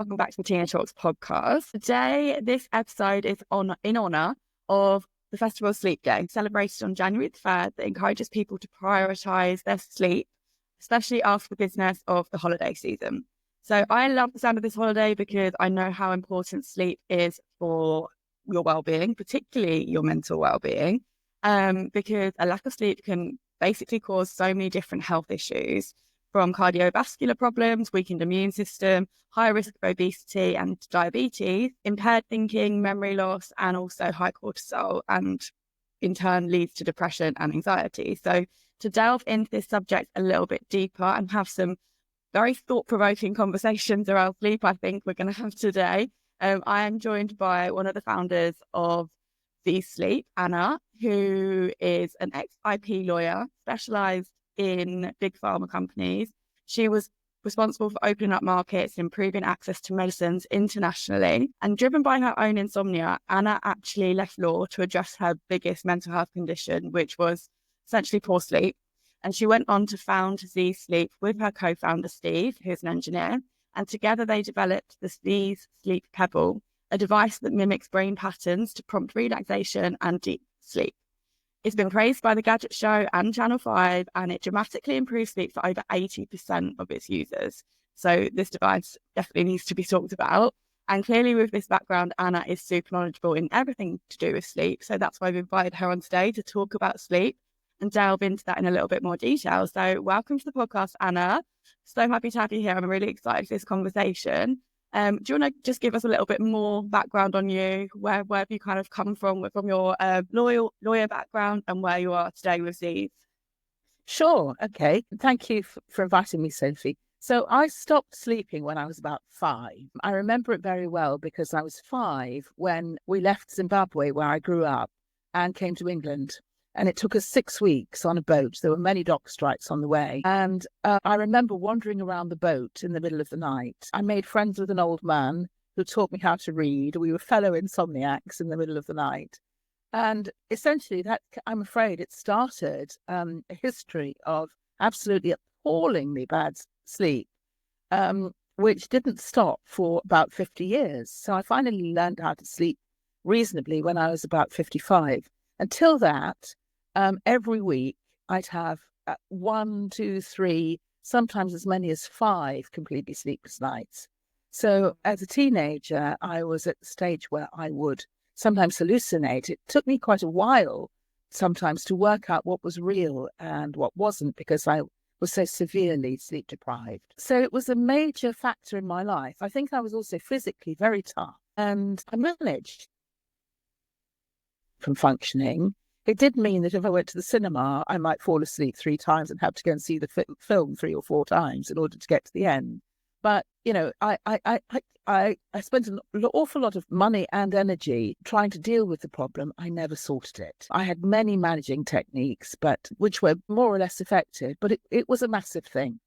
Welcome back to the TINAH Talks podcast. Today, this episode is in honour of the Festival of Sleep Day, celebrated on January the 3rd, that encourages people to prioritise their sleep, especially after the business of the holiday season. So I love the sound of this holiday because I know how important sleep is for your well-being, particularly your mental well-being, because a lack of sleep can basically cause so many different health issues, from cardiovascular problems, weakened immune system, high risk of obesity and diabetes, impaired thinking, memory loss, and also high cortisol, and in turn leads to depression and anxiety. So to delve into this subject a little bit deeper and have some very thought-provoking conversations around sleep, I think we're going to have today. I am joined by one of the founders of Zeez Sleep, Anna, who is an ex-IP lawyer, specialised in big pharma companies. She was responsible for opening up markets, improving access to medicines internationally. And driven by her own insomnia, Anna actually left law to address her biggest mental health condition, which was essentially poor sleep. And she went on to found Zeez Sleep with her co-founder, Steve, who's an engineer. And together they developed the Zeez Sleep Pebble, a device that mimics brain patterns to prompt relaxation and deep sleep. It's been praised by The Gadget Show and Channel 5, and it dramatically improves sleep for over 80% of its users. So this device definitely needs to be talked about. And clearly with this background, Anna is super knowledgeable in everything to do with sleep. So that's why we've invited her on today to talk about sleep and delve into that in a little bit more detail. So welcome to the podcast, Anna. So happy to have you here. I'm really excited for this conversation. Do you want to just give us a little bit more background on you? Where have you kind of come from your lawyer background and where you are today with Zeez? Sure. Okay. Thank you for inviting me, Sophie. So I stopped sleeping when I was about 5. I remember it very well because I was 5 when we left Zimbabwe, where I grew up, and came to England. And it took us 6 weeks on a boat. There were many dock strikes on the way. And I remember wandering around the boat in the middle of the night. I made friends with an old man who taught me how to read. We were fellow insomniacs in the middle of the night. And essentially, that, I'm afraid, it started a history of absolutely appallingly bad sleep, which didn't stop for about 50 years. So I finally learned how to sleep reasonably when I was about 55. Until that, every week I'd have 1, 2, 3, sometimes as many as 5 completely sleepless nights. So as a teenager, I was at the stage where I would sometimes hallucinate. It took me quite a while sometimes to work out what was real and what wasn't, because I was so severely sleep deprived. So it was a major factor in my life. I think I was also physically very tough, and I managed from functioning. It did mean that if I went to the cinema, I might fall asleep 3 times and have to go and see the film 3 or 4 times in order to get to the end. But, you know, I spent an awful lot of money and energy trying to deal with the problem. I never sorted it. I had many managing techniques, but which were more or less effective, but it was a massive thing.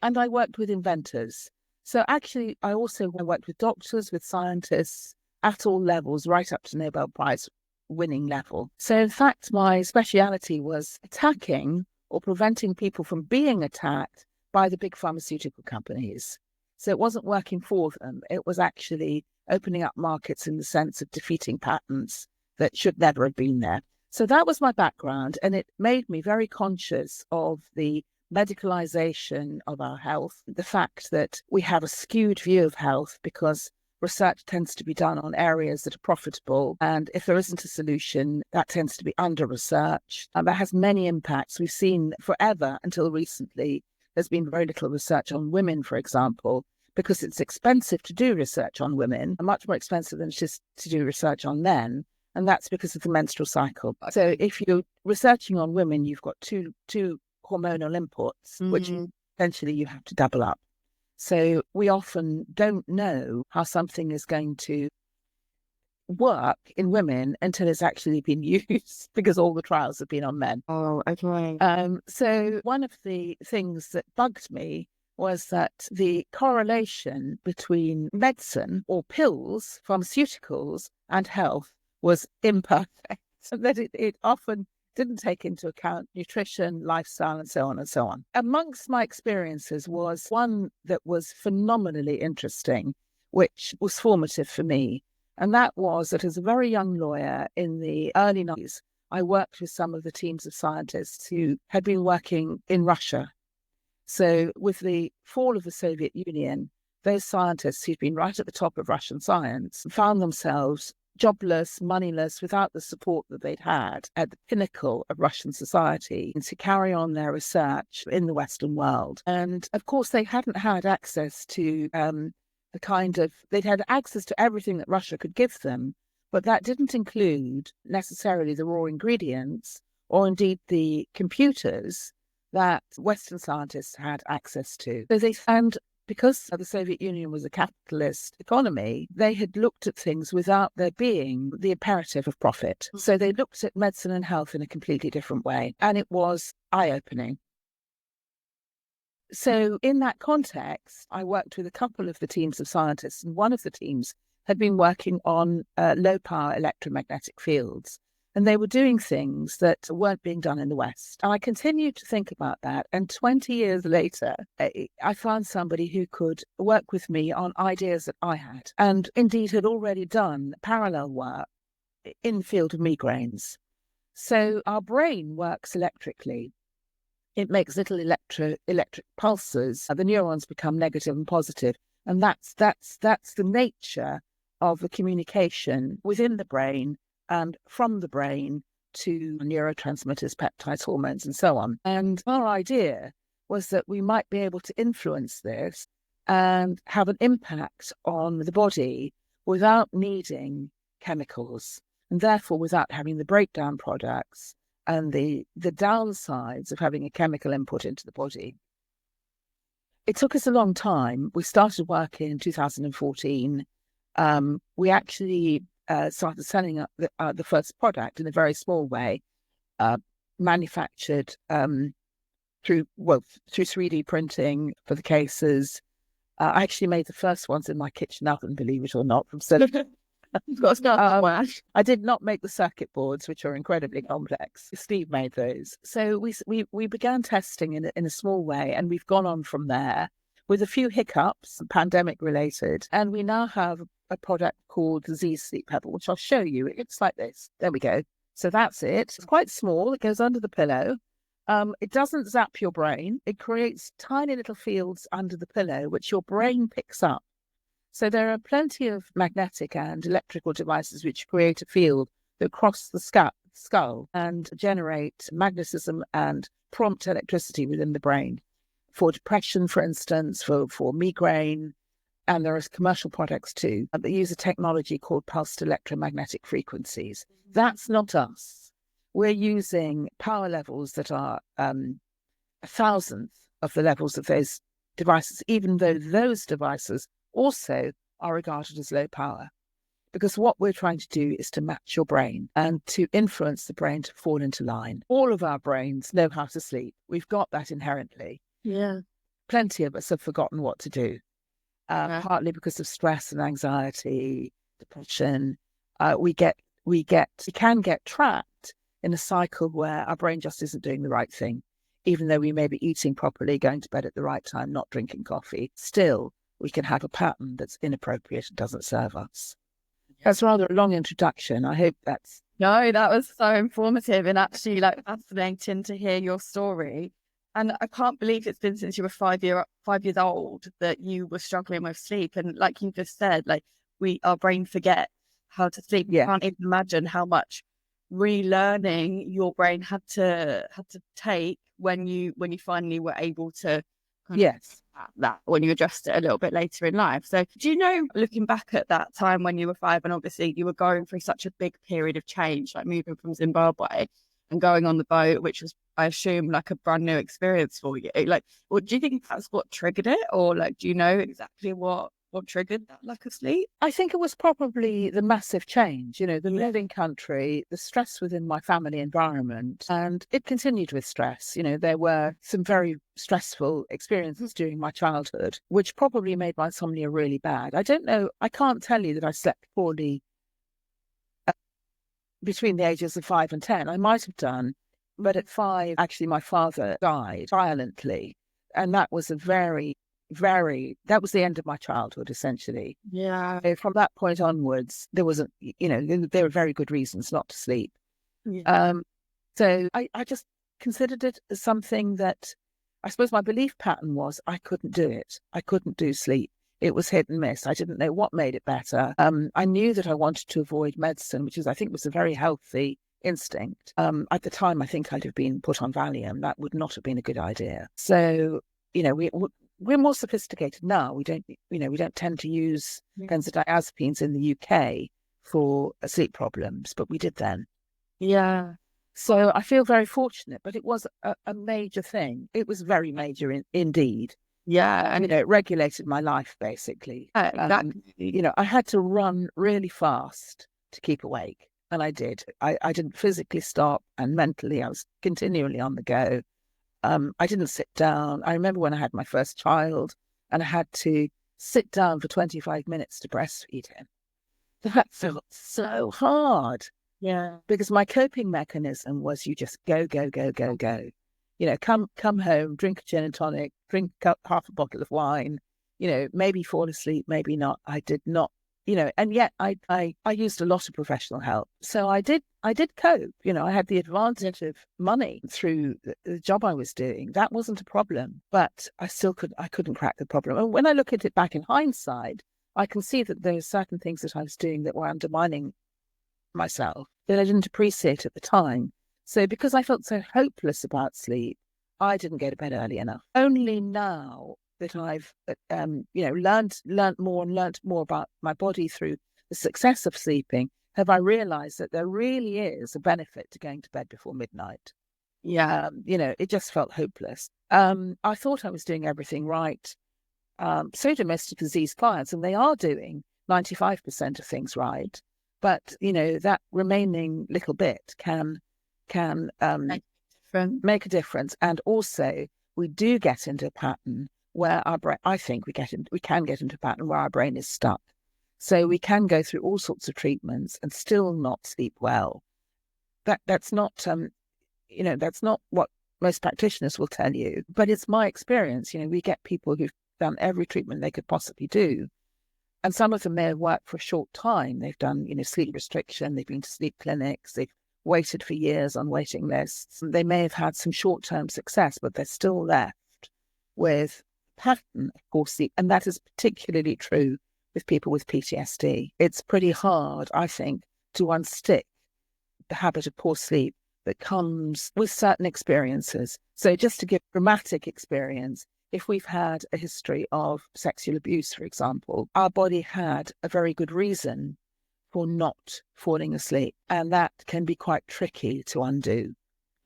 And I worked with inventors. So actually, I worked with doctors, with scientists at all levels, right up to Nobel Prize winning level. So in fact, my speciality was attacking or preventing people from being attacked by the big pharmaceutical companies. So it wasn't working for them. It was actually opening up markets in the sense of defeating patents that should never have been there. So that was my background, and it made me very conscious of the medicalization of our health, the fact that we have a skewed view of health because research tends to be done on areas that are profitable. And if there isn't a solution, that tends to be under-researched. And that has many impacts. We've seen forever until recently, there's been very little research on women, for example, because it's expensive to do research on women, much more expensive than just to do research on men. And that's because of the menstrual cycle. So if you're researching on women, you've got two hormonal inputs, which essentially you have to double up. So we often don't know how something is going to work in women until it's actually been used, because all the trials have been on men. Oh, okay. So one of the things that bugged me was that the correlation between medicine or pills, pharmaceuticals, and health was imperfect. So that it often didn't take into account nutrition, lifestyle, and so on and so on. Amongst my experiences was one that was phenomenally interesting, which was formative for me. And that was that as a very young lawyer in the early 90s, I worked with some of the teams of scientists who had been working in Russia. So with the fall of the Soviet Union, those scientists who'd been right at the top of Russian science found themselves jobless, moneyless, without the support that they'd had at the pinnacle of Russian society to carry on their research in the Western world. And of course, they hadn't had access to they'd had access to everything that Russia could give them, but that didn't include necessarily the raw ingredients or indeed the computers that Western scientists had access to. So they found, because the Soviet Union was a capitalist economy, they had looked at things without there being the imperative of profit. So they looked at medicine and health in a completely different way, and it was eye-opening. So in that context, I worked with a couple of the teams of scientists, and one of the teams had been working on low-power electromagnetic fields. And they were doing things that weren't being done in the West. And I continued to think about that. And 20 years later, I found somebody who could work with me on ideas that I had, and indeed had already done parallel work in the field of migraines. So our brain works electrically. It makes little electric pulses. The neurons become negative and positive. And that's the nature of the communication within the brain and from the brain to neurotransmitters, peptides, hormones, and so on. And our idea was that we might be able to influence this and have an impact on the body without needing chemicals, and therefore without having the breakdown products and the downsides of having a chemical input into the body. It took us a long time. We started work in 2014. We actually started selling up the first product in a very small way, manufactured through 3D printing for the cases. I actually made the first ones in my kitchen oven, believe it or not, from silicone. You've got to start somewhere. I did not make the circuit boards, which are incredibly complex. Steve made those. So we began testing in a small way, and we've gone on from there with a few hiccups, pandemic related, and we now have a product called the Zeez Sleep Pebble, which I'll show you. It looks like this. There we go. So that's it. It's quite small. It goes under the pillow. It doesn't zap your brain. It creates tiny little fields under the pillow, which your brain picks up. So there are plenty of magnetic and electrical devices which create a field that cross the skull and generate magnetism and prompt electricity within the brain. For depression, for instance, for migraine. And there are commercial products too that use a technology called pulsed electromagnetic frequencies. That's not us. We're using power levels that are a thousandth of the levels of those devices, even though those devices also are regarded as low power. Because what we're trying to do is to match your brain and to influence the brain to fall into line. All of our brains know how to sleep. We've got that inherently. Yeah. Plenty of us have forgotten what to do. Partly because of stress and anxiety, depression. We can get trapped in a cycle where our brain just isn't doing the right thing. Even though we may be eating properly, going to bed at the right time, not drinking coffee, still we can have a pattern that's inappropriate and doesn't serve us. That's rather a long introduction. I hope that's... No, that was so informative and actually fascinating to hear your story. And I can't believe it's been since you were 5 years old that you were struggling with sleep. And like you just said, our brain forget how to sleep. Yeah. You can't even imagine how much relearning your brain had to take when you finally were able to yes that when you addressed it a little bit later in life. So do you know, looking back at that time when you were 5, and obviously you were going through such a big period of change, like moving from Zimbabwe and going on the boat, which was, I assume, like a brand new experience for you. Or do you think that's what triggered it? Or do you know exactly what triggered that lack of sleep? I think it was probably the massive change, the moving country, the stress within my family environment, and it continued with stress. There were some very stressful experiences during my childhood, which probably made my insomnia really bad. I don't know. I can't tell you that I slept poorly between the ages of 5 and 10. I might have done, but at 5, actually, my father died violently. And that was that was the end of my childhood, essentially. Yeah. So from that point onwards, there were very good reasons not to sleep. Yeah. So I just considered it as something that I suppose my belief pattern was I couldn't do it. I couldn't do sleep. It was hit and miss. I didn't know what made it better. I knew that I wanted to avoid medicine, which I think was a very healthy instinct. At the time, I think I'd have been put on Valium. That would not have been a good idea. So, we're more sophisticated now. We don't tend to use benzodiazepines in the UK for sleep problems, but we did then. Yeah. So I feel very fortunate, but it was a major thing. It was very major indeed. Yeah. And, it regulated my life, basically. Exactly. I had to run really fast to keep awake. And I did. I didn't physically stop, and mentally I was continually on the go. I didn't sit down. I remember when I had my first child and I had to sit down for 25 minutes to breastfeed him. That felt so hard. Yeah. Because my coping mechanism was you just go, go, go, go, go. Come home, drink a gin and tonic, drink half a bottle of wine, maybe fall asleep, maybe not. I did not, and yet I used a lot of professional help. So I did cope. I had the advantage of money through the job I was doing. That wasn't a problem, but I couldn't crack the problem. And when I look at it back in hindsight, I can see that there are certain things that I was doing that were undermining myself that I didn't appreciate at the time. So because I felt so hopeless about sleep, I didn't go to bed early enough. Only now that I've learned more about my body through the success of sleeping, have I realized that there really is a benefit to going to bed before midnight. Yeah. It just felt hopeless. I thought I was doing everything right. So do most of the Zeez clients, and they are doing 95% of things right. But that remaining little bit can make a difference. And also, we do get into a pattern where our brain, I think we can get into a pattern where our brain is stuck. So we can go through all sorts of treatments and still not sleep well. That's not that's not what most practitioners will tell you, but it's my experience. We get people who've done every treatment they could possibly do. And some of them may have worked for a short time. They've done, sleep restriction. They've been to sleep clinics. They've waited for years on waiting lists. They may have had some short-term success, but they're still left with pattern of poor sleep. And that is particularly true with people with PTSD. It's pretty hard, I think, to unstick the habit of poor sleep that comes with certain experiences. So just to give dramatic experience, if we've had a history of sexual abuse, for example, our body had a very good reason for not falling asleep. And that can be quite tricky to undo.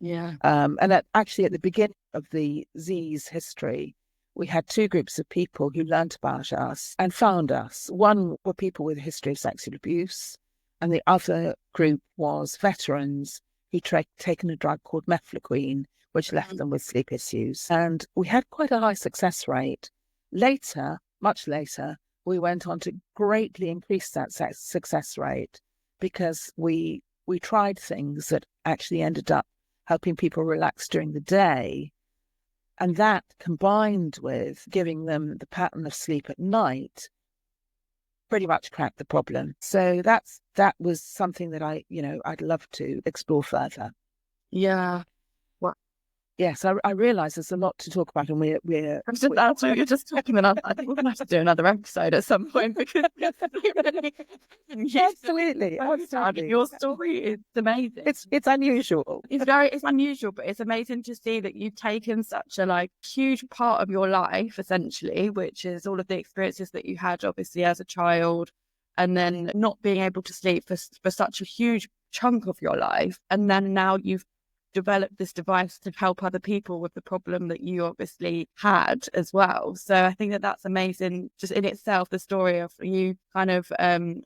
Yeah. And actually, at the beginning of the Zeez history, we had two groups of people who learnt about us and found us. One were people with a history of sexual abuse, and the other group was veterans who'd taken a drug called mefloquine, which left them with sleep issues. And we had quite a high success rate. Later, much later, we went on to greatly increase that success rate because we tried things that actually ended up helping people relax during the day. And that, combined with giving them the pattern of sleep at night, pretty much cracked the problem. So that was something that I'd love to explore further. Yeah. Yes, I realise there's a lot to talk about, and we're you're just talking, and I think we're going to have to do another episode at some point because absolutely. Your story is amazing. It's unusual. It's unusual, but it's amazing to see that you've taken such a huge part of your life, essentially, which is all of the experiences that you had, obviously, as a child, and then not being able to sleep for such a huge chunk of your life, and then now you've developed this device to help other people with the problem that you obviously had as well. So I think that that's amazing just in itself, the story of you kind of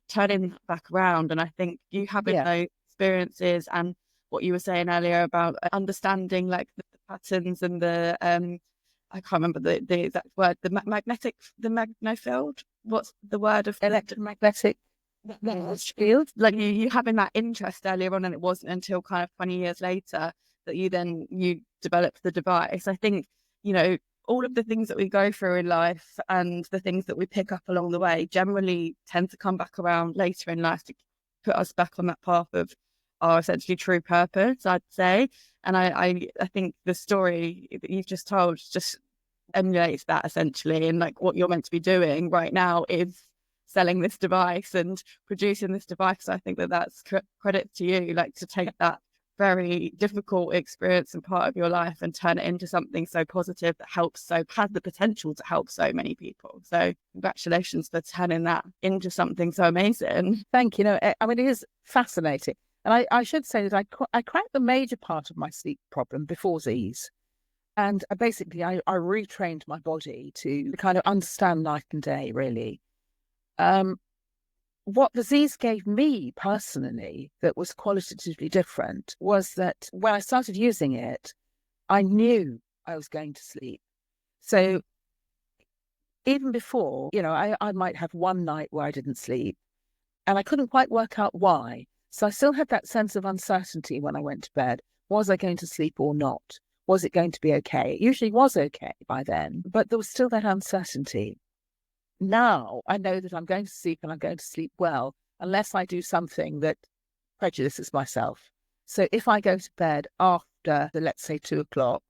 turning back around. And I think you having those experiences and what you were saying earlier about understanding the patterns and the I can't remember the exact word, the magnetic field. What's the word of electromagnetic? That's field. Like you having that interest earlier on, and it wasn't until kind of 20 years later that you developed the device. I think, all of the things that we go through in life and the things that we pick up along the way generally tend to come back around later in life to put us back on that path of our essentially true purpose, I'd say. And I think the story that you've just told just emulates that essentially. And like what you're meant to be doing right now is selling this device and producing this device. I think that that's credit to you, like to take that very difficult experience and part of your life and turn it into something so positive that has the potential to help so many people. So congratulations for turning that into something so amazing. Thank you. I mean, it is fascinating. And I should say that I cracked the major part of my sleep problem before Zeez. And basically, I retrained my body to kind of understand night and day, really. What the Zeez gave me personally that was qualitatively different was that when I started using it, I knew I was going to sleep. So even before, I might have one night where I didn't sleep and I couldn't quite work out why. So I still had that sense of uncertainty when I went to bed. Was I going to sleep or not? Was it going to be okay? It usually was okay by then, but there was still that uncertainty. Now I know that I'm going to sleep and I'm going to sleep well, unless I do something that prejudices myself. So if I go to bed after let's say 2:00,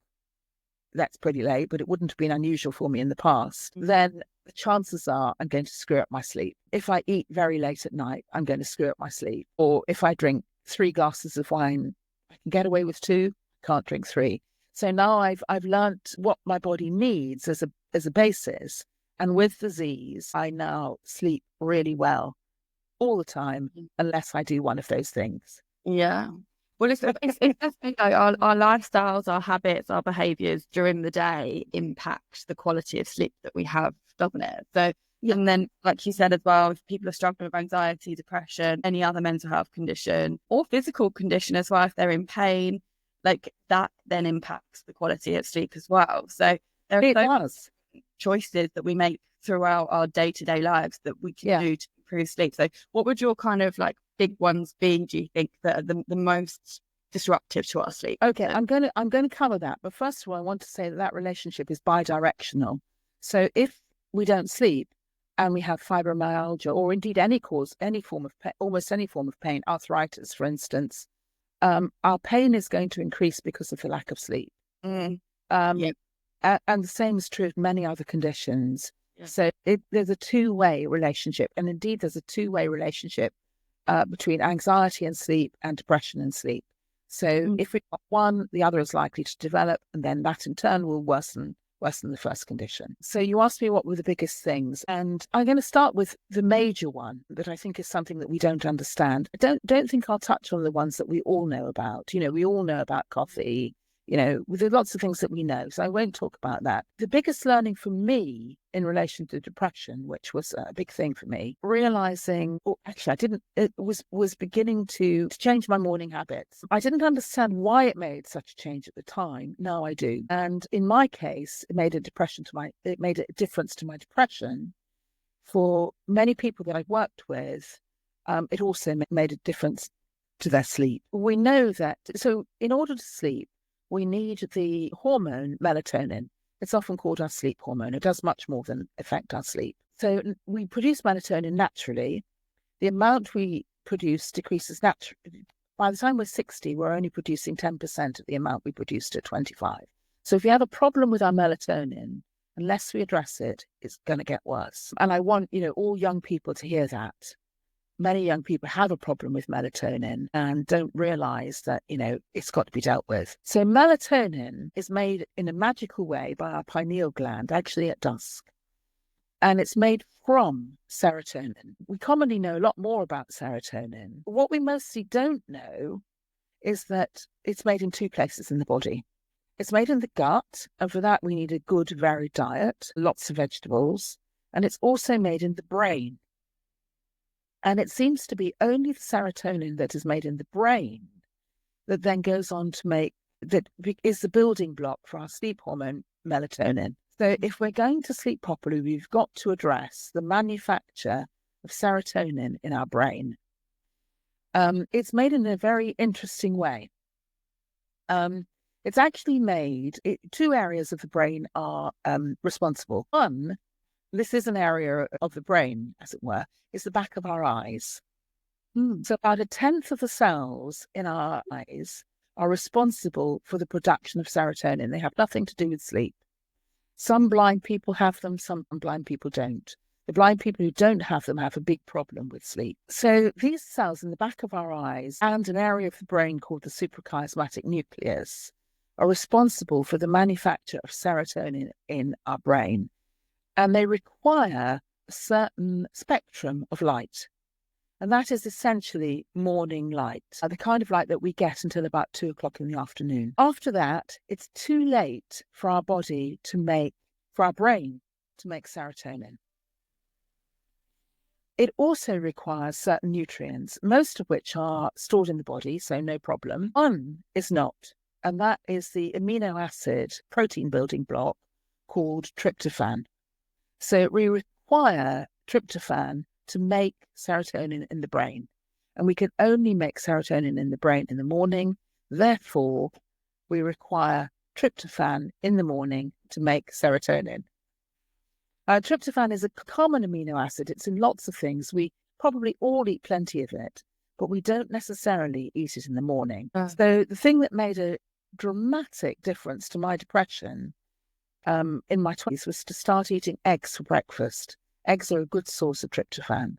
that's pretty late, but it wouldn't have been unusual for me in the past, then the chances are I'm going to screw up my sleep. If I eat very late at night, I'm going to screw up my sleep. Or if I drink 3 glasses of wine, I can get away with 2, can't drink 3. So now I've learnt what my body needs as a basis. And with the Zeez, I now sleep really well all the time, unless I do one of those things. Yeah. Well, it's our lifestyles, our habits, our behaviours during the day impact the quality of sleep that we have, doesn't it? So, and then, like you said as well, if people are struggling with anxiety, depression, any other mental health condition or physical condition as well, if they're in pain, like that then impacts the quality of sleep as well. So there are choices that we make throughout our day-to-day lives that we can do to improve sleep. So what would your kind of like big ones be, do you think, that are the most disruptive to our sleep? Okay, I'm going to cover that. But first of all, I want to say that relationship is bi-directional. So if we don't sleep and we have fibromyalgia or indeed any form of pain, almost any form of pain, arthritis, for instance, our pain is going to increase because of the lack of sleep. And the same is true of many other conditions. Yeah. So there's a two-way relationship. And indeed, there's a two-way relationship between anxiety and sleep and depression and sleep. So if we've got one, the other is likely to develop, and then that in turn will worsen the first condition. So you asked me what were the biggest things, and I'm going to start with the major one that I think is something that we don't understand. I don't think I'll touch on the ones that we all know about. We all know about coffee. There are lots of things that we know, so I won't talk about that. The biggest learning for me in relation to depression, which was a big thing for me, realizing, it was beginning to change my morning habits. I didn't understand why it made such a change at the time. Now I do. And in my case, it made a difference to my depression. For many people that I've worked with, it also made a difference to their sleep. We know that, so in order to sleep, we need the hormone melatonin. It's often called our sleep hormone. It does much more than affect our sleep. So we produce melatonin naturally. The amount we produce decreases naturally. By the time we're 60, we're only producing 10% of the amount we produced at 25. So if you have a problem with our melatonin, unless we address it, it's going to get worse. And I want, all young people to hear that. Many young people have a problem with melatonin and don't realize that, it's got to be dealt with. So melatonin is made in a magical way by our pineal gland, actually at dusk. And it's made from serotonin. We commonly know a lot more about serotonin. What we mostly don't know is that it's made in 2 places in the body. It's made in the gut, and for that we need a good varied diet, lots of vegetables. And it's also made in the brain. And it seems to be only the serotonin that is made in the brain that then goes on to that is the building block for our sleep hormone, melatonin. So if we're going to sleep properly, we've got to address the manufacture of serotonin in our brain. It's made in a very interesting way. It's actually made, two areas of the brain are responsible. One, this is an area of the brain, as it were, is the back of our eyes. So about 1/10 of the cells in our eyes are responsible for the production of serotonin. They have nothing to do with sleep. Some blind people have them, some blind people don't. The blind people who don't have them have a big problem with sleep. So these cells in the back of our eyes and an area of the brain called the suprachiasmatic nucleus are responsible for the manufacture of serotonin in our brain. And they require a certain spectrum of light. And that is essentially morning light, the kind of light that we get until about 2 o'clock in the afternoon. After that, it's too late for our body to make, for our brain to make serotonin. It also requires certain nutrients, most of which are stored in the body, so no problem. One is not, and that is the amino acid protein building block called tryptophan. So we require tryptophan to make serotonin in the brain. And we can only make serotonin in the brain in the morning. Therefore, we require tryptophan in the morning to make serotonin. Tryptophan is a common amino acid. It's in lots of things. We probably all eat plenty of it, but we don't necessarily eat it in the morning. So the thing that made a dramatic difference to my depression in my 20s was to start eating eggs for breakfast. Eggs are a good source of tryptophan.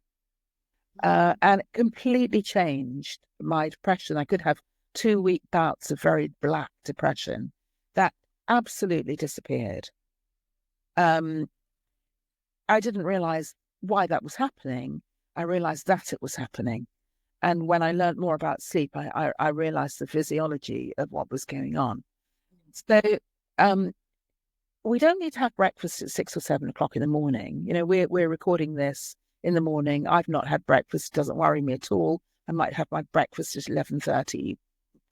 And it completely changed my depression. I could have 2-week bouts of very black depression. That absolutely disappeared. I didn't realize why that was happening. I realized that it was happening. And when I learned more about sleep, I realized the physiology of what was going on. So we don't need to have breakfast at 6 or 7 o'clock in the morning. You know, we're recording this in the morning. I've not had breakfast. It doesn't worry me at all. I might have my breakfast at 11:30,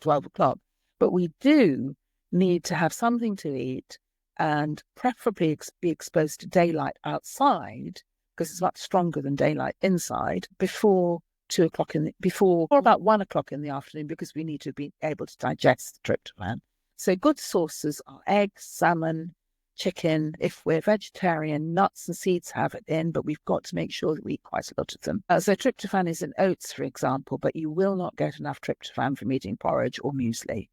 12 o'clock. But we do need to have something to eat and preferably be exposed to daylight outside, because it's much stronger than daylight inside, before 2 o'clock before about 1 o'clock in the afternoon, because we need to be able to digest the tryptophan. So good sources are eggs, salmon, chicken. If we're vegetarian, nuts and seeds have it in, but we've got to make sure that we eat quite a lot of them. So tryptophan is in oats, for example, but you will not get enough tryptophan from eating porridge or muesli.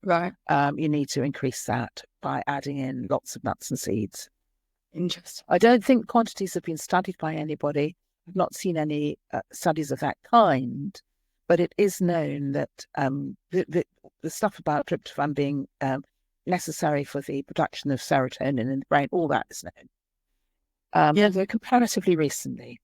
Right. You need to increase that by adding in lots of nuts and seeds. Interesting. I don't think quantities have been studied by anybody. I've not seen any studies of that kind, but it is known that the stuff about tryptophan being necessary for the production of serotonin in the brain, all that is known. Although comparatively recently.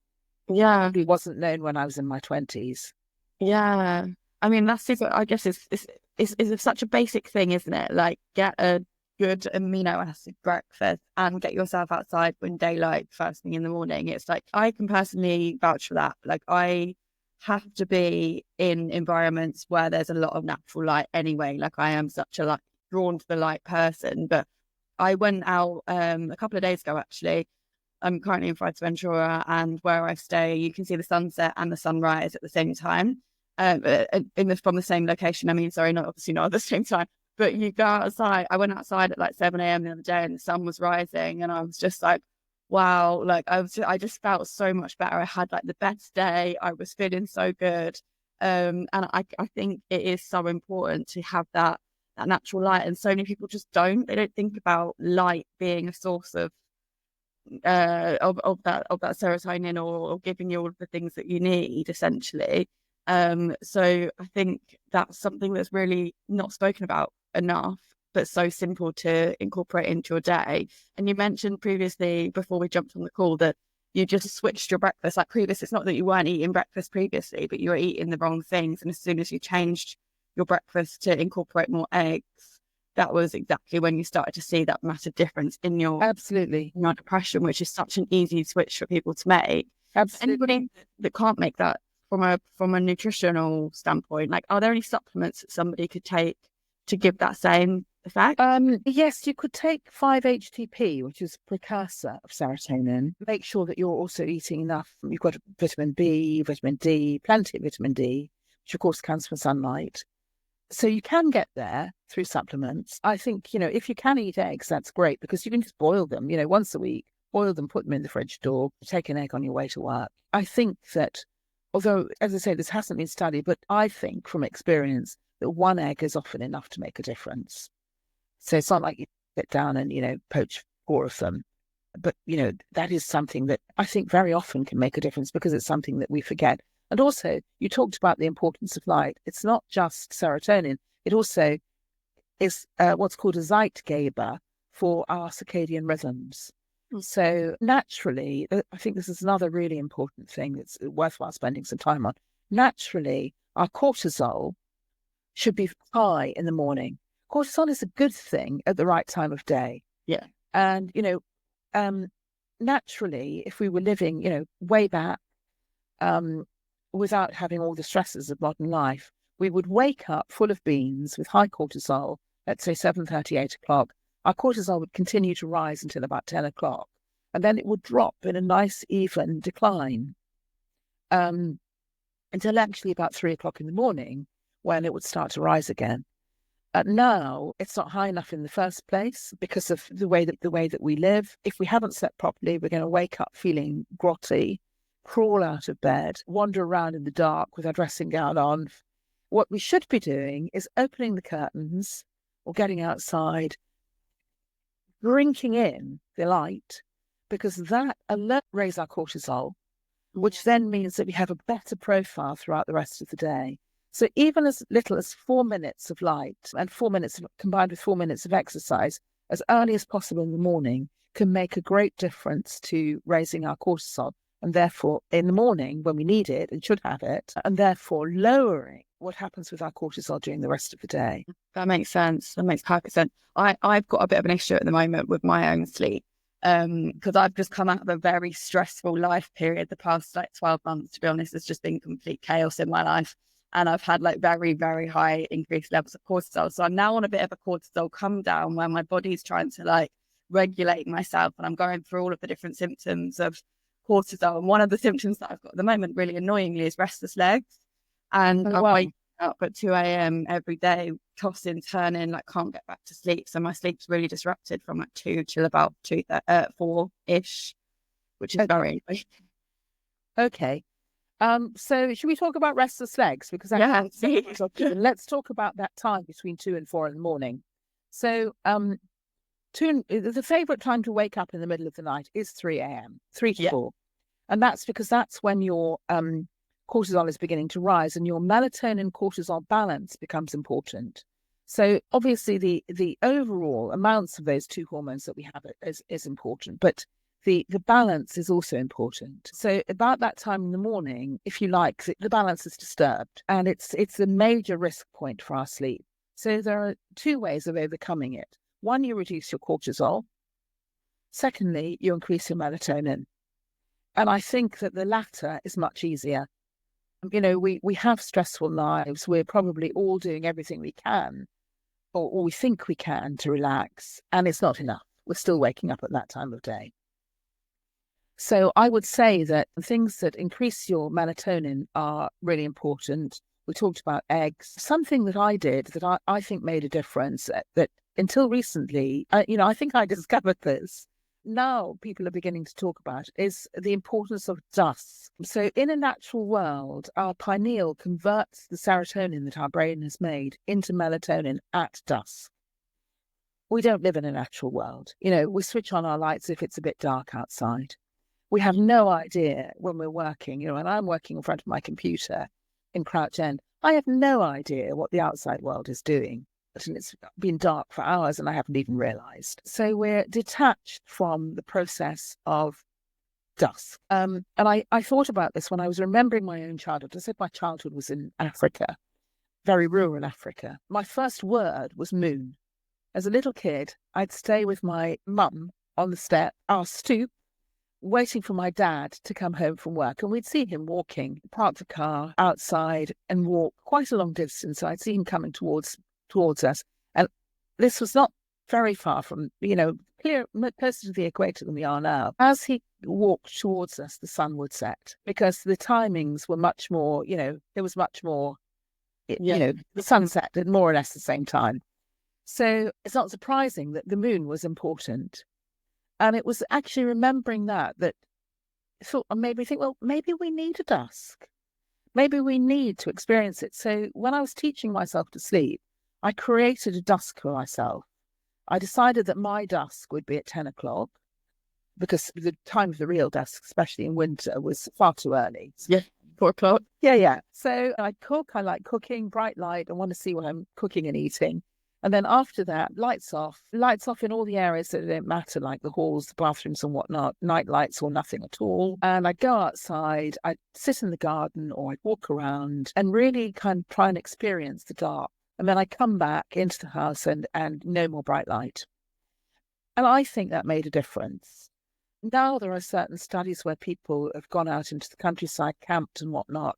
Yeah. It wasn't known when I was in my 20s. Yeah. I mean, that's super, I guess it's such a basic thing, isn't it? Like, get a good amino acid breakfast and get yourself outside when daylight first thing in the morning. It's like, I can personally vouch for that. Like, I have to be in environments where there's a lot of natural light anyway. Like, I am such a drawn to the light person. But I went out a couple of days ago, actually. I'm currently in Fuerteventura, and where I stay, you can see the sunset and the sunrise at the same time. From the same location. I mean, sorry, obviously not at the same time, but you go outside. I went outside at like 7 a.m. the other day, and the sun was rising, and I was just like, wow, like I just felt so much better. I had like the best day. I was feeling so good. And I think it is so important to have that natural light. And so many people just don't. They don't think about light being a source of that serotonin or giving you all of the things that you need, essentially. So I think that's something that's really not spoken about enough, but so simple to incorporate into your day. And you mentioned previously, before we jumped on the call, that you just switched your breakfast. Like, previous, it's not that you weren't eating breakfast previously, but you were eating the wrong things. And as soon as you changed your breakfast to incorporate more eggs, that was exactly when you started to see that massive difference in your depression, which is such an easy switch for people to make. Absolutely. Anybody that can't make that from a nutritional standpoint, like, are there any supplements that somebody could take to give that same effect? Yes, you could take 5-HTP, which is a precursor of serotonin. Make sure that you're also eating enough. You've got vitamin B, vitamin D, plenty of vitamin D, which of course comes from sunlight. So you can get there through supplements. I think, if you can eat eggs, that's great because you can just boil them, once a week, boil them, put them in the fridge door, take an egg on your way to work. I think that, although, as I say, this hasn't been studied, but I think from experience that one egg is often enough to make a difference. So it's not like you sit down and, poach 4 of them. But, that is something that I think very often can make a difference because it's something that we forget. And also, you talked about the importance of light. It's not just serotonin. It also is what's called a Zeitgeber for our circadian rhythms. So naturally, I think this is another really important thing that's worthwhile spending some time on. Naturally, our cortisol should be high in the morning. Cortisol is a good thing at the right time of day. Yeah. And, naturally, if we were living, way back, without having all the stresses of modern life, we would wake up full of beans with high cortisol, let's say 7:30, 8 o'clock. Our cortisol would continue to rise until about 10 o'clock. And then it would drop in a nice, even decline until actually about 3 o'clock in the morning when it would start to rise again. Now it's not high enough in the first place because of the way that we live. If we haven't slept properly, we're going to wake up feeling grotty, crawl out of bed, wander around in the dark with our dressing gown on. What we should be doing is opening the curtains or getting outside, drinking in the light, because that alert raises our cortisol, which then means that we have a better profile throughout the rest of the day. So even as little as 4 minutes of light and 4 minutes combined with 4 minutes of exercise as early as possible in the morning can make a great difference to raising our cortisol, and therefore in the morning when we need it and should have it, and therefore lowering what happens with our cortisol during the rest of the day. That makes sense. That makes perfect sense. I've got a bit of an issue at the moment with my own sleep because I've just come out of a very stressful life period. The past 12 months, to be honest, has just been complete chaos in my life. And I've had very, very high increased levels of cortisol. So I'm now on a bit of a cortisol come down where my body's trying to regulate myself. And I'm going through all of the different symptoms of cortisol. And one of the symptoms that I've got at the moment, really annoyingly, is restless legs. And I'm waking up at 2 a.m. every day, tossing, turning, can't get back to sleep. So my sleep's really disrupted from 2 till about 4-ish, which is very annoying. Okay. So should we talk about restless legs? Because let's talk about that time between 2 and 4 in the morning. So the favorite time to wake up in the middle of the night is 3 a.m., 3 to 4. And that's because that's when your cortisol is beginning to rise and your melatonin cortisol balance becomes important. So obviously the overall amounts of those two hormones that we have is important, but the balance is also important. So about that time in the morning, if you like, the balance is disturbed and it's a major risk point for our sleep. So there are 2 ways of overcoming it. One, you reduce your cortisol. Secondly, you increase your melatonin. And I think that the latter is much easier. We have stressful lives. We're probably all doing everything we can or we think we can to relax, and it's not enough. We're still waking up at that time of day. So I would say that things that increase your melatonin are really important. We talked about eggs. Something that I did that I think made a difference that until recently, I think I discovered this. Now people are beginning to talk about is the importance of dust. So in a natural world, our pineal converts the serotonin that our brain has made into melatonin at dusk. We don't live in a natural world. We switch on our lights if it's a bit dark outside. We have no idea when we're working, and I'm working in front of my computer in Crouch End. I have no idea what the outside world is doing. And it's been dark for hours and I haven't even realised. So we're detached from the process of dusk. And I thought about this when I was remembering my own childhood. I said my childhood was in Africa, very rural Africa. My first word was moon. As a little kid, I'd stay with my mum on the step, our stoop, waiting for my dad to come home from work, and we'd see him walking, park the car outside and walk quite a long distance. I'd see him coming towards us, and this was not very far from, closer to the equator than we are now. As he walked towards us, the sun would set, because the timings were much more, there was much more, the sun set at more or less the same time. So it's not surprising that the moon was important. And it was actually remembering that made me think, well, maybe we need a dusk. Maybe we need to experience it. So when I was teaching myself to sleep, I created a dusk for myself. I decided that my dusk would be at 10 o'clock, because the time of the real dusk, especially in winter, was far too early. Yeah, 4 o'clock. Yeah. So I cook. I like cooking, bright light. I want to see what I'm cooking and eating. And then after that, lights off in all the areas that don't matter, like the halls, the bathrooms and whatnot, night lights or nothing at all. And I'd go outside, I'd sit in the garden or I'd walk around and really kind of try and experience the dark. And then I come back into the house and no more bright light. And I think that made a difference. Now there are certain studies where people have gone out into the countryside, camped and whatnot,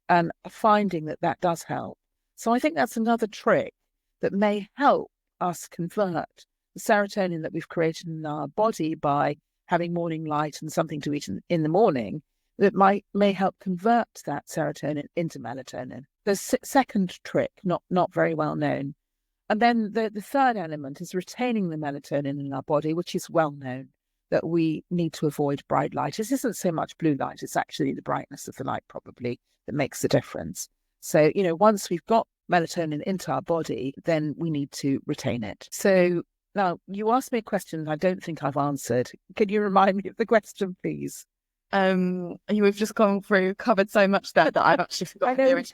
and are finding that does help. So I think that's another trick that may help us convert the serotonin that we've created in our body by having morning light and something to eat in the morning, that may help convert that serotonin into melatonin. The second trick, not very well known. And then the third element is retaining the melatonin in our body, which is well known, that we need to avoid bright light. This isn't so much blue light, it's actually the brightness of the light probably that makes the difference. So, once we've got melatonin into our body, then we need to retain it. So now you asked me a question I don't think I've answered. Can you remind me of the question, please? We've just covered so much there that I've actually forgotten.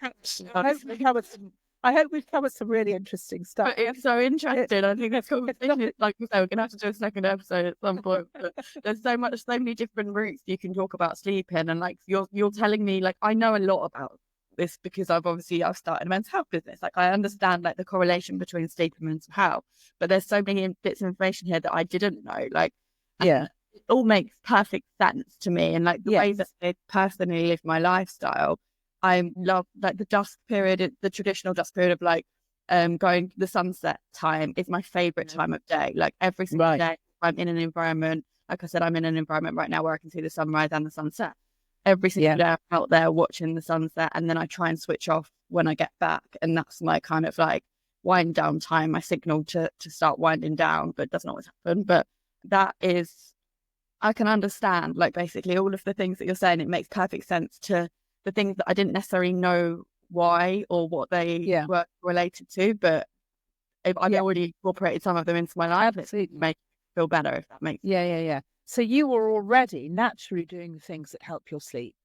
I hope we've covered some really interesting stuff. But it's so interesting. I think that's conversation. Like we say, we're gonna have to do a second episode at some point. But there's so many different routes you can talk about sleeping, and like you're telling me, like I know a lot about this because I've started a mental health business. Like I understand like the correlation between sleep and mental health, but there's so many bits of information here that I didn't know. Like, it all makes perfect sense to me. And like the way that I personally live my lifestyle, I love like the dusk period, the traditional dusk period of like going the sunset time is my favorite time of day. Like every single day I'm in an environment, like I said, I'm in an environment right now where I can see the sunrise and the sunset. Every single day I'm out there watching the sunset, and then I try and switch off when I get back. And that's my kind of like wind down time, my signal to start winding down, but it doesn't always happen. But that is, I can understand like basically all of the things that you're saying. It makes perfect sense to the things that I didn't necessarily know why or what they were related to, but I've already incorporated some of them into my life. It makes me feel better, if that makes sense. Yeah. So you were already naturally doing the things that help your sleep.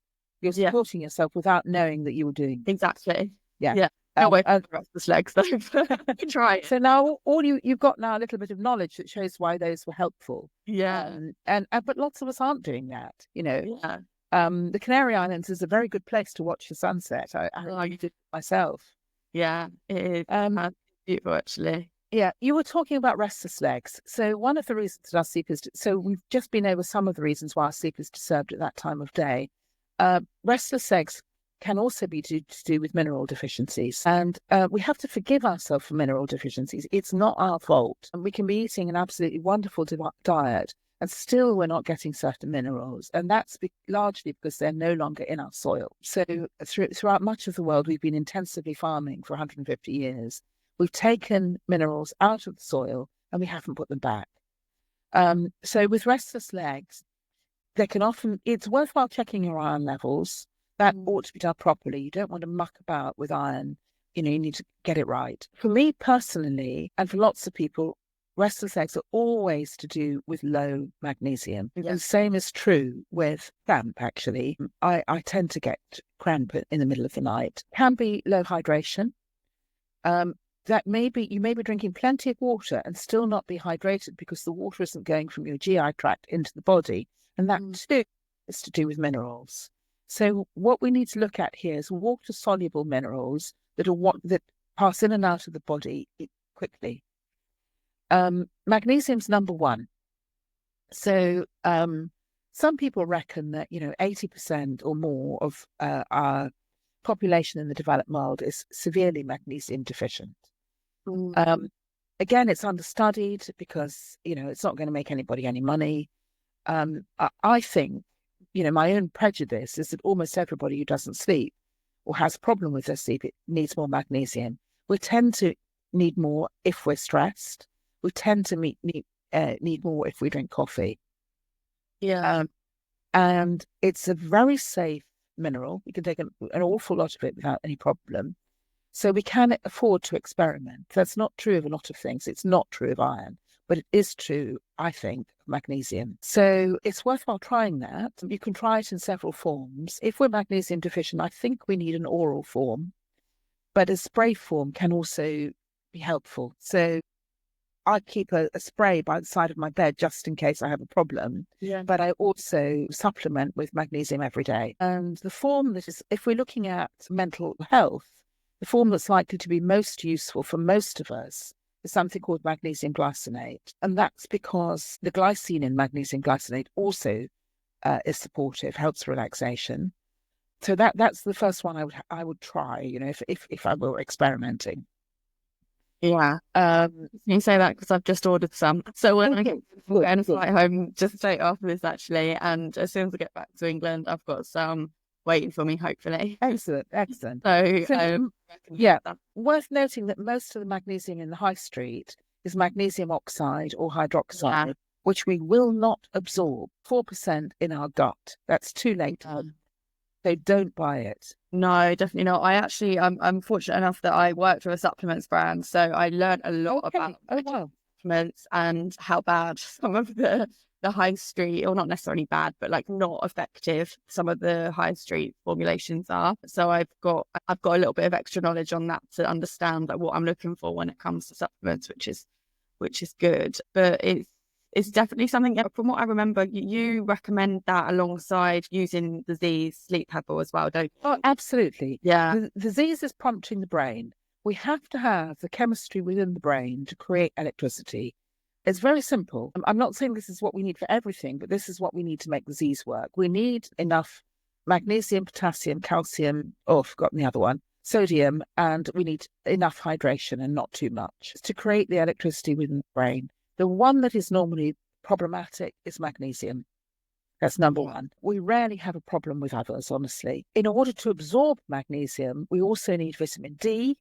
You're supporting yourself without knowing that you were doing. Exactly. Yeah. No way for the legs, though. You can try it. So now you've got now a little bit of knowledge that shows why those were helpful. Yeah. But lots of us aren't doing that, Yeah. The Canary Islands is a very good place to watch the sunset. I did it myself. Yeah, it is beautiful, actually. Yeah, you were talking about restless legs. So one of the reasons that our sleep is... So we've just been over some of the reasons why our sleep is disturbed at that time of day. Restless legs can also be to do with mineral deficiencies. And we have to forgive ourselves for mineral deficiencies. It's not our fault. And we can be eating an absolutely wonderful diet, and still we're not getting certain minerals. And that's largely because they're no longer in our soil. So throughout much of the world, we've been intensively farming for 150 years. We've taken minerals out of the soil and we haven't put them back. So with restless legs, it's worthwhile checking your iron levels. That ought to be done properly. You don't want to muck about with iron. You need to get it right. For me personally, and for lots of people, restless legs are always to do with low magnesium. And the same is true with cramp, actually. I tend to get cramp in the middle of the night. Can be low hydration. That you may be drinking plenty of water and still not be hydrated because the water isn't going from your GI tract into the body. And that too is to do with minerals. So what we need to look at here is water-soluble minerals that pass in and out of the body quickly. Magnesium's number one. So some people reckon that 80% or more of our population in the developed world is severely magnesium deficient. Again, it's understudied because, it's not going to make anybody any money. I think, my own prejudice is that almost everybody who doesn't sleep or has a problem with their sleep, it needs more magnesium. We tend to need more if we're stressed. We tend to need more if we drink coffee. Yeah. And it's a very safe mineral. We can take an awful lot of it without any problem. So we can afford to experiment. That's not true of a lot of things. It's not true of iron, but it is true, I think, of magnesium. So it's worthwhile trying that. You can try it in several forms. If we're magnesium deficient, I think we need an oral form, but a spray form can also be helpful. So I keep a spray by the side of my bed just in case I have a problem. Yeah. But I also supplement with magnesium every day. And the form that is, if we're looking at mental health, the form that's likely to be most useful for most of us is something called magnesium glycinate. And that's because the glycine in magnesium glycinate also is supportive, helps relaxation. So that's the first one I would try, if I were experimenting. Yeah. You say that because I've just ordered some. So when I get a flight home just straight after this, actually, and as soon as I get back to England, I've got some waiting for me, hopefully. Excellent. So yeah, worth noting that most of the magnesium in the high street is magnesium oxide or hydroxide, which we will not absorb. 4% in our gut. That's too late. They don't buy it. No, definitely not. I'm fortunate enough that I worked with a supplements brand, so I learned a lot about supplements and how bad some of the high street, or not necessarily bad, but like not effective, some of the high street formulations are. So I've got a little bit of extra knowledge on that to understand like what I'm looking for when it comes to supplements, which is good. But it's definitely something, from what I remember, you recommend that alongside using the Zeez Sleep Pebble as well, don't you? Oh, absolutely. Yeah. The Zeez is prompting the brain. We have to have the chemistry within the brain to create electricity. It's very simple. I'm not saying this is what we need for everything, but this is what we need to make the Zeez work. We need enough magnesium, potassium, calcium, I've forgotten the other one, sodium, and we need enough hydration and not too much to create the electricity within the brain. The one that is normally problematic is magnesium. That's number one. We rarely have a problem with others, honestly. In order to absorb magnesium, we also need vitamin D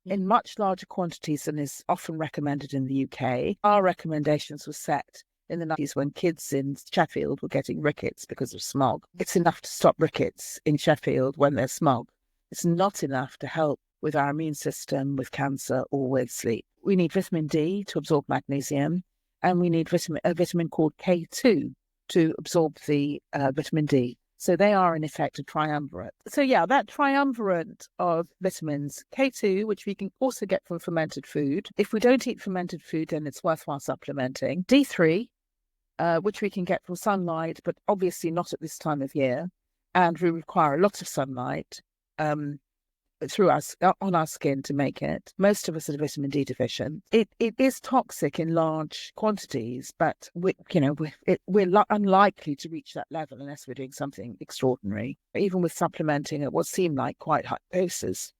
in much larger quantities than is often recommended in the UK. Our recommendations were set in the 90s when kids in Sheffield were getting rickets because of smog. It's enough to stop rickets in Sheffield when there's smog. It's not enough to help with our immune system, with cancer, or with sleep. We need vitamin D to absorb magnesium, and we need a vitamin called K2 to absorb the vitamin D. So they are, in effect, a triumvirate. So yeah, that triumvirate of vitamins, K2, which we can also get from fermented food. If we don't eat fermented food, then it's worthwhile supplementing. D3, which we can get from sunlight, but obviously not at this time of year. And we require a lot of sunlight through us on our skin to make it. Most of us are vitamin D deficient. It is toxic in large quantities, but we're unlikely to reach that level unless we're doing something extraordinary. Even with supplementing at what seem like quite high doses,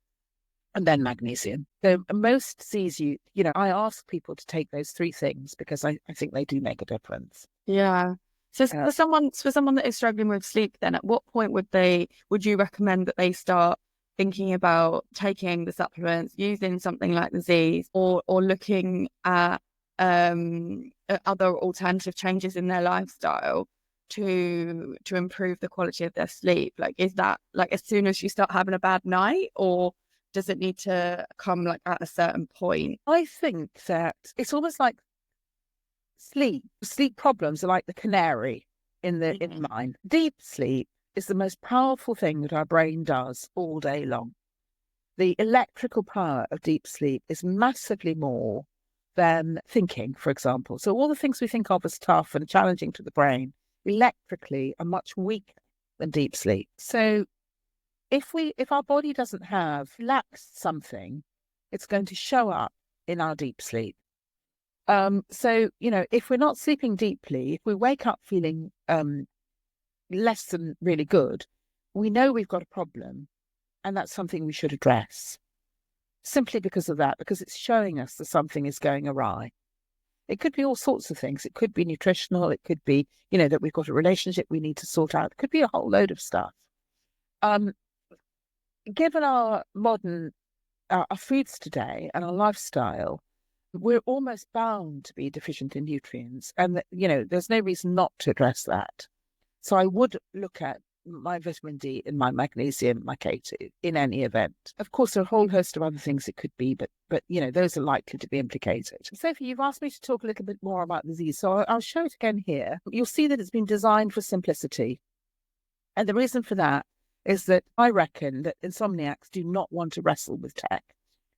and then magnesium. So most Zeez, I ask people to take those three things because I think they do make a difference. Yeah. So for someone that is struggling with sleep, then at what point would you recommend that they start thinking about taking the supplements, using something like the Zeez, or looking at other alternative changes in their lifestyle to improve the quality of their sleep? Like, is that like as soon as you start having a bad night, or does it need to come like at a certain point? I think that it's almost like sleep problems are like the canary in the mind. Deep sleep is the most powerful thing that our brain does all day long. The electrical power of deep sleep is massively more than thinking, for example. So all the things we think of as tough and challenging to the brain, electrically are much weaker than deep sleep. So if our body doesn't have relaxed something, it's going to show up in our deep sleep. So, if we're not sleeping deeply, if we wake up feeling less than really good, we know we've got a problem, and that's something we should address. simply because of that, because it's showing us that something is going awry. It could be all sorts of things. It could be nutritional. It could be, that we've got a relationship we need to sort out. It could be a whole load of stuff. Given our our foods today and our lifestyle, we're almost bound to be deficient in nutrients. And, there's no reason not to address that. So I would look at my vitamin D and my magnesium, my K2 in any event. Of course, there are a whole host of other things it could be, but those are likely to be implicated. Sophie, you've asked me to talk a little bit more about the Zeez, so I'll show it again here. You'll see that it's been designed for simplicity. And the reason for that is that I reckon that insomniacs do not want to wrestle with tech.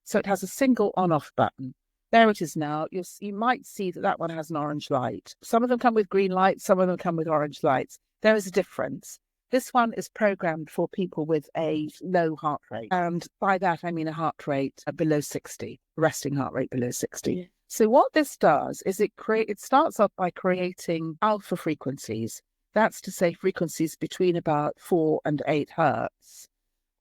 So it has a single on-off button. There it is now. You might see that one has an orange light. Some of them come with green lights, some of them come with orange lights. There is a difference. This one is programmed for people with a low heart rate. And by that, I mean a heart rate below 60, resting heart rate below 60. Yeah. So what this does is it starts off by creating alpha frequencies. That's to say frequencies between about 4 and 8 hertz.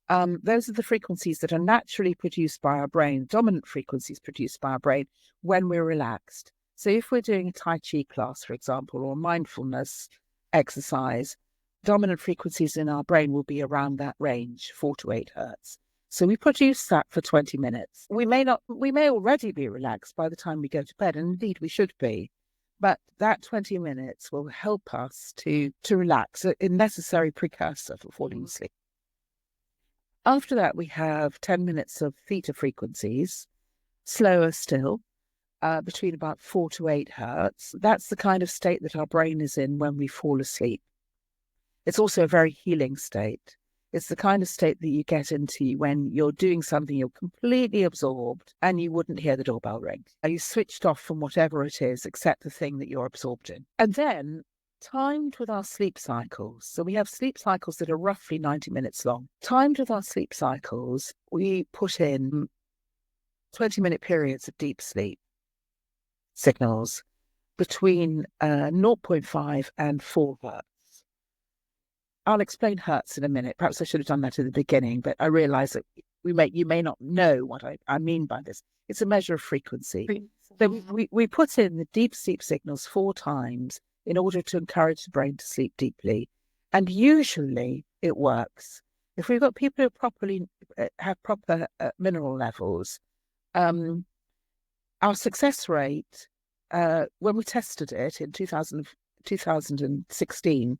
Those are the frequencies that are naturally produced by our brain, dominant frequencies produced by our brain when we're relaxed. So if we're doing a Tai Chi class, for example, or mindfulness exercise, dominant frequencies in our brain will be around that range, 4 to 8 hertz. So we produce that for 20 minutes. We may already be relaxed by the time we go to bed, and indeed we should be. But that 20 minutes will help us to relax, a necessary precursor for falling asleep. After that, we have 10 minutes of theta frequencies, slower still, between about 4 to 8 hertz. That's the kind of state that our brain is in when we fall asleep. It's also a very healing state. It's the kind of state that you get into when you're doing something, you're completely absorbed and you wouldn't hear the doorbell ring. You switched off from whatever it is except the thing that you're absorbed in. And then timed with our sleep cycles. So we have sleep cycles that are roughly 90 minutes long. Timed with our sleep cycles, we put in 20-minute periods of deep sleep signals between 0.5 and 4 hertz. I'll explain hertz in a minute. Perhaps I should have done that at the beginning, but I realise that you may not know what I mean by this. It's a measure of frequency. So we put in the deep sleep signals 4 times in order to encourage the brain to sleep deeply. And usually it works. If we've got people who have proper mineral levels, our success rate, when we tested it in 2016,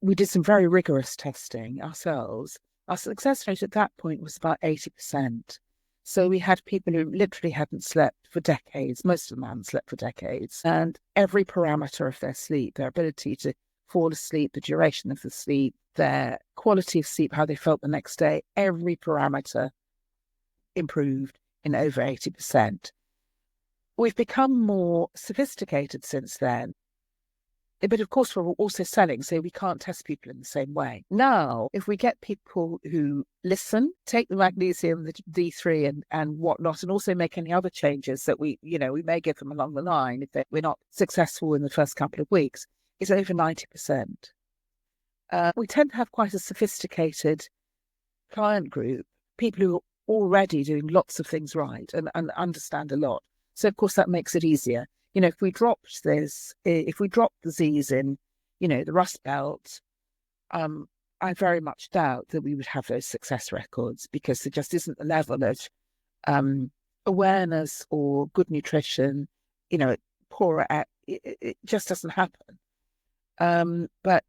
we did some very rigorous testing ourselves. Our success rate at that point was about 80%. So we had people who literally hadn't slept for decades. Most of them hadn't slept for decades. And every parameter of their sleep, their ability to fall asleep, the duration of the sleep, their quality of sleep, how they felt the next day, every parameter improved in over 80%. We've become more sophisticated since then. But of course, we're also selling, so we can't test people in the same way. Now, if we get people who listen, take the magnesium, the D3 and whatnot, and also make any other changes that we may give them along the line if we're not successful in the first couple of weeks, it's over 90%. We tend to have quite a sophisticated client group, people who are already doing lots of things right and understand a lot. So, of course, that makes it easier. If we dropped the Zeez in, the Rust Belt, I very much doubt that we would have those success records because there just isn't the level of awareness or good nutrition, poorer. It just doesn't happen. But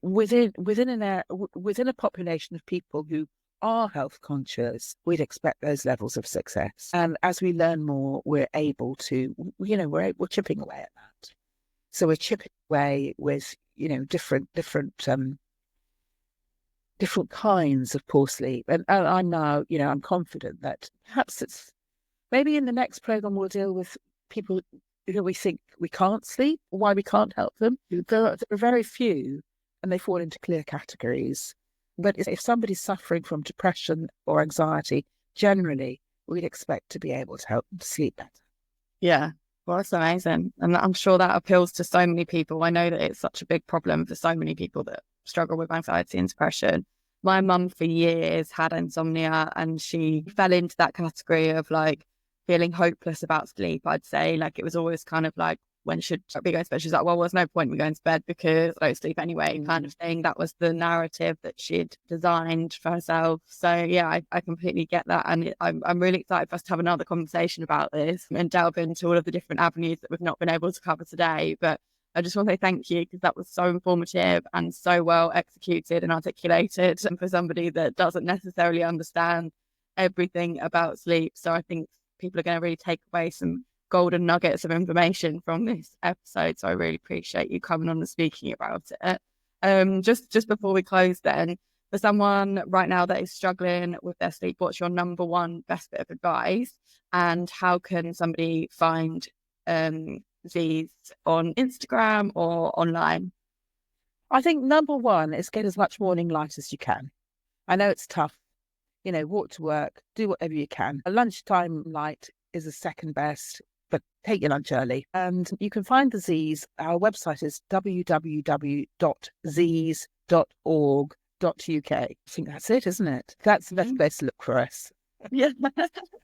within a population of people who are health conscious, we'd expect those levels of success. And as we learn more, we're able to, we're chipping away at that. So we're chipping away with, different kinds of poor sleep. And I'm now, I'm confident that perhaps maybe in the next program we'll deal with people who we think we can't sleep, why we can't help them. There are very few, and they fall into clear categories. But if somebody's suffering from depression or anxiety, generally, we'd expect to be able to help them sleep better. Yeah, well, that's amazing. And I'm sure that appeals to so many people. I know that it's such a big problem for so many people that struggle with anxiety and depression. my mum for years had insomnia, and she fell into that category of like feeling hopeless about sleep. I'd say like it was always kind of like, when should we go to bed? She's like, well, there's no point in me going to bed because I don't sleep anyway, kind of thing. That was the narrative that she'd designed for herself. So yeah, I completely get that. And I'm really excited for us to have another conversation about this and delve into all of the different avenues that we've not been able to cover today. But I just want to say thank you, because that was so informative and so well executed and articulated, and for somebody that doesn't necessarily understand everything about sleep. So I think people are going to really take away some golden nuggets of information from this episode. So I really appreciate you coming on and speaking about it. Just before we close then, for someone right now that is struggling with their sleep, what's your number one best bit of advice, and how can somebody find Zeez on Instagram or online? I think number one is get as much morning light as you can. I know it's tough, walk to work, do whatever you can. A lunchtime light is a second best, but take your lunch early. And you can find the Zeez. Our website is www.zeez.org.uk. I think that's it, isn't it? That's the best place to look for us. Yeah.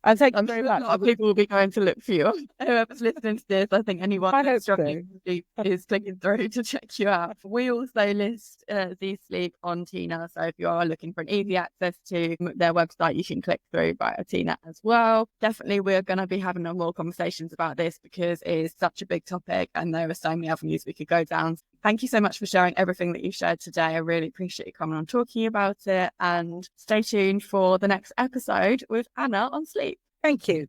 And thank you I'm very sure much. a lot of people will be going to look for you. Whoever's listening to this, I think anyone that's struggling is clicking through to check you out. We also list Zeez Sleep on TINAH. So if you are looking for an easy access to their website, you can click through via TINAH as well. Definitely, we're going to be having more conversations about this, because it is such a big topic and there are so many avenues we could go down. Thank you so much for sharing everything that you shared today. I really appreciate you coming on talking about it, and stay tuned for the next episode with Anna on sleep. Thank you.